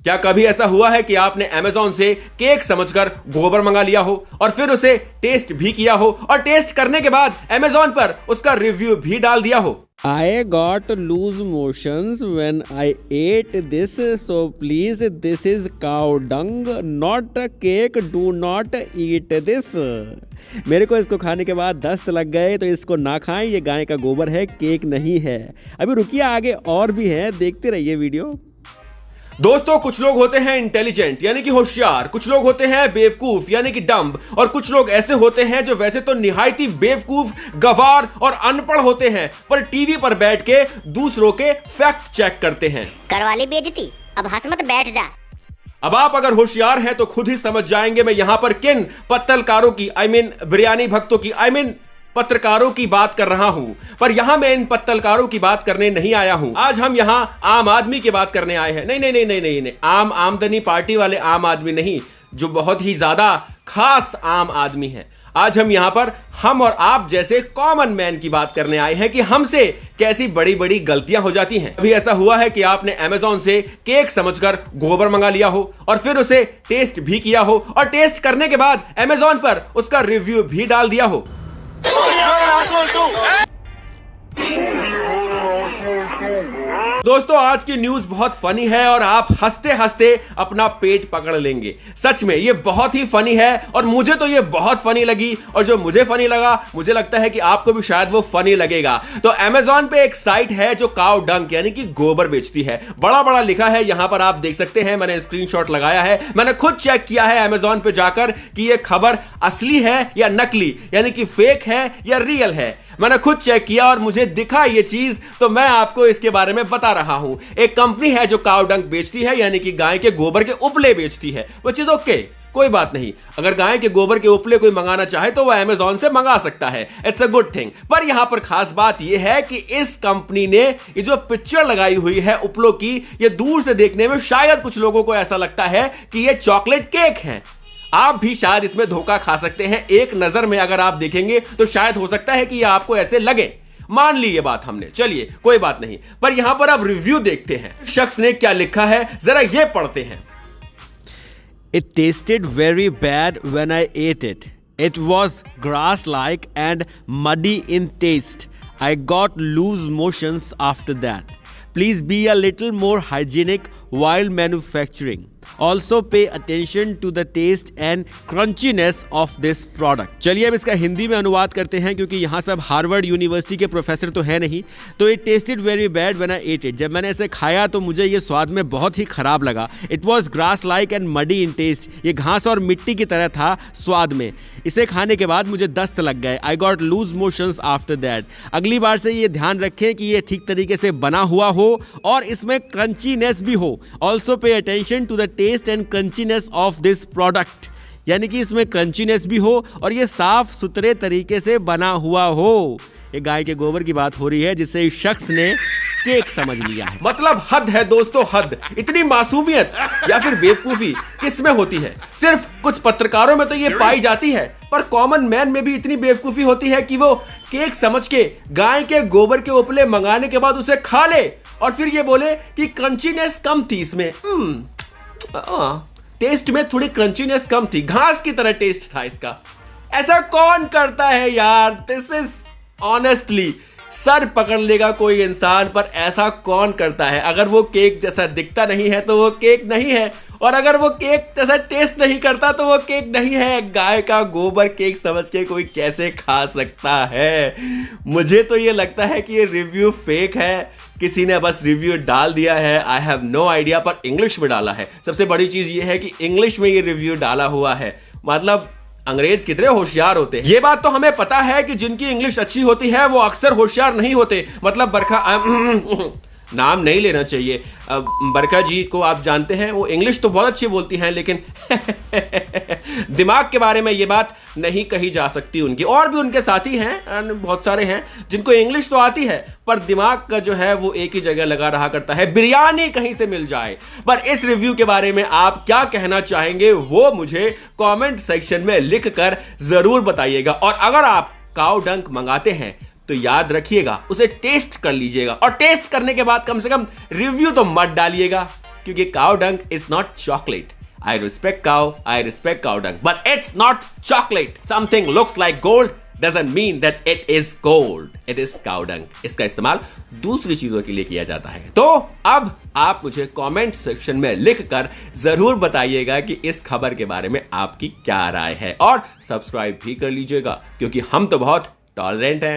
क्या कभी ऐसा हुआ है कि आपने अमेज़न से केक समझकर गोबर मंगा लिया हो और फिर उसे टेस्ट भी किया हो और टेस्ट करने के बाद अमेज़न पर उसका रिव्यू भी डाल दिया हो? I got loose motions when I ate this, so please, this is cow dung, not a cake. Do not eat this. मेरे को इसको खाने के बाद दस्त लग गए तो इसको ना खाएं, ये गाय का गोबर है, केक नहीं है। अभी रुकिए, आगे और भी है, देखते रहिए वीडियो। दोस्तों, कुछ लोग होते हैं इंटेलिजेंट यानी कि होशियार, कुछ लोग होते हैं बेवकूफ यानी कि डम्ब, और कुछ लोग ऐसे होते हैं जो वैसे तो निहायती बेवकूफ, गवार और अनपढ़ होते हैं, पर टीवी पर बैठ के दूसरों के फैक्ट चेक करते हैं। करवा ली बेइज्जती, अब हंस मत, बैठ जा। अब आप अगर होशियार हैं तो खुद ही समझ जाएंगे मैं यहां पर किन पत्तलकारों की, बिरयानी भक्तों की, पत्रकारों की बात कर रहा हूं। पर यहां मैं इन पत्तलकारों की बात करने नहीं आया हूं। आज हम यहां आम आदमी की बात करने आए हैं। नहीं, आम आमदनी पार्टी वाले आम आदमी नहीं, जो बहुत ही ज्यादा खास आम आदमी है। आज हम यहां पर हम और आप जैसे कॉमन मैन की बात करने आए हैं कि हमसे कैसी बड़ी बड़ी गलतियां हो जाती हैं। अभी ऐसा हुआ है कि आपने अमेज़न से केक समझकर गोबर मंगा लिया हो और फिर उसे टेस्ट भी किया हो और टेस्ट करने के बाद अमेज़न पर उसका रिव्यू भी डाल दिया हो। दोस्तों, आज की न्यूज बहुत फनी है और आप हंसते हंसते अपना पेट पकड़ लेंगे। सच में ये बहुत ही फनी है और मुझे तो ये बहुत फनी लगी, और जो मुझे फनी लगा मुझे लगता है कि आपको भी शायद वो फनी लगेगा। तो अमेज़न पे एक साइट है जो काउ डंक यानी कि गोबर बेचती है। बड़ा बड़ा लिखा है, यहां पर आप देख सकते हैं, मैंने स्क्रीनशॉट लगाया है। मैंने खुद चेक किया है अमेज़न पे जाकर कि ये खबर असली है या नकली, यानी कि फेक है या रियल है। मैंने खुद चेक किया और मुझे दिखा ये चीज, तो मैं आपको इसके बारे में बता रहा हूं। एक कंपनी है जो काउ डंक बेचती है, यानी कि गाय के गोबर के उपले बेचती है। वो चीज ओके, कोई बात नहीं। अगर गाय के गोबर के उपले कोई मंगाना चाहे तो वह अमेज़न से मंगा सकता है, इट्स अ गुड थिंग। पर यहां पर खास बात यह है कि इस कंपनी ने ये जो पिक्चर लगाई हुई है उपलों की, ये दूर से देखने में शायद कुछ लोगों को ऐसा लगता है कि ये चॉकलेट केक है। आप भी शायद इसमें धोखा खा सकते हैं। एक नजर में अगर आप देखेंगे तो शायद हो सकता है कि ये आपको ऐसे लगे। मान ली ये बात हमने, चलिए कोई बात नहीं। पर यहां पर अब रिव्यू देखते हैं, शख्स ने क्या लिखा है, जरा ये पढ़ते हैं। It tasted very bad when I ate it. It was grass-like and muddy in taste. I got loose motions after that. Please be a little more hygienic while manufacturing. Also pay attention to the taste and crunchiness of this product. चलिए अब इसका हिंदी में अनुवाद करते हैं, क्योंकि यहाँ सब हार्वर्ड यूनिवर्सिटी के प्रोफेसर तो है नहीं। तो it tasted very bad when I ate it. जब मैंने इसे खाया तो मुझे ये स्वाद में बहुत ही खराब लगा। It was grass-like and muddy in taste. ये घास और मिट्टी की तरह था स्वाद में। इसे खाने के बाद मुझे दस्त लग गए। I got loose motions after that. अगली बार से ये ध्यान रखें कि ये ठीक तरीके से बना हुआ हो और इसमें क्रंचीनेस भी हो। Also pay attention to the taste and crunchiness of this product. यानी कि इसमें क्रंचीनेस भी हो और ये साफ सुथरे तरीके से बना हुआ हो। ये गाय के गोबर की बात हो रही है, जिससे इस शख्स ने केक समझ लिया है। मतलब हद है दोस्तों, हद। इतनी मासूमियत या फिर बेवकूफी किसमें होती है? सिर्फ कुछ पत्रकारों में तो ये पाई जाती है, पर कॉमन मैन में भी इतनी बेवकूफी होती है कि वो केक समझ के गाय के गोबर के उपले मंगाने के बाद उसे खा ले और फिर ये बोले कि क्रंचीनेस कम थी इसमें। टेस्ट में थोड़ी क्रंचीनेस कम थी, घास की तरह टेस्ट था इसका। ऐसा कौन करता है यार? दिस इज ऑनेस्टली सर पकड़ लेगा कोई इंसान, पर ऐसा कौन करता है? अगर वो केक जैसा दिखता नहीं है तो वो केक नहीं है, और अगर वो केक जैसा टेस्ट नहीं करता तो वो केक नहीं है। गाय का गोबर केक समझ के कोई कैसे खा सकता है? मुझे तो ये लगता है कि ये रिव्यू फेक है, किसी ने बस रिव्यू डाल दिया है। आई हैव नो आइडिया, पर इंग्लिश में डाला है। सबसे बड़ी चीज ये है कि इंग्लिश में ये रिव्यू डाला हुआ है। मतलब अंग्रेज कितने होशियार होते हैं। ये बात तो हमें पता है कि जिनकी इंग्लिश अच्छी होती है वो अक्सर होशियार नहीं होते। मतलब बरखा नाम नहीं लेना चाहिए, बरखा जी को आप जानते हैं, वो इंग्लिश तो बहुत अच्छी बोलती हैं, लेकिन दिमाग के बारे में ये बात नहीं कही जा सकती उनकी। और भी उनके साथी हैं, बहुत सारे हैं जिनको इंग्लिश तो आती है, पर दिमाग का जो है वो एक ही जगह लगा रहा करता है। बिरयानी कहीं से मिल जाए। पर इस रिव्यू के बारे में आप क्या कहना चाहेंगे वो मुझे कमेंट सेक्शन में लिख कर जरूर बताइएगा। और अगर आप काउ डंक मंगाते हैं तो याद रखिएगा उसे टेस्ट कर लीजिएगा, और टेस्ट करने के बाद कम से कम रिव्यू तो मत डालिएगा। क्योंकि cow dung is not chocolate. I respect cow dung, but it's not chocolate. Something looks like gold doesn't mean that it is gold. It is cow dung. इसका इस्तेमाल दूसरी चीजों के लिए किया जाता है. तो अब आप मुझे कमेंट सेक्शन में लिखकर जरूर बताइएगा कि इस खबर के बारे में आपकी क्या राय है, और सब्सक्राइब भी कर लीजिएगा क्योंकि हम तो बहुत टॉलरेंट हैं.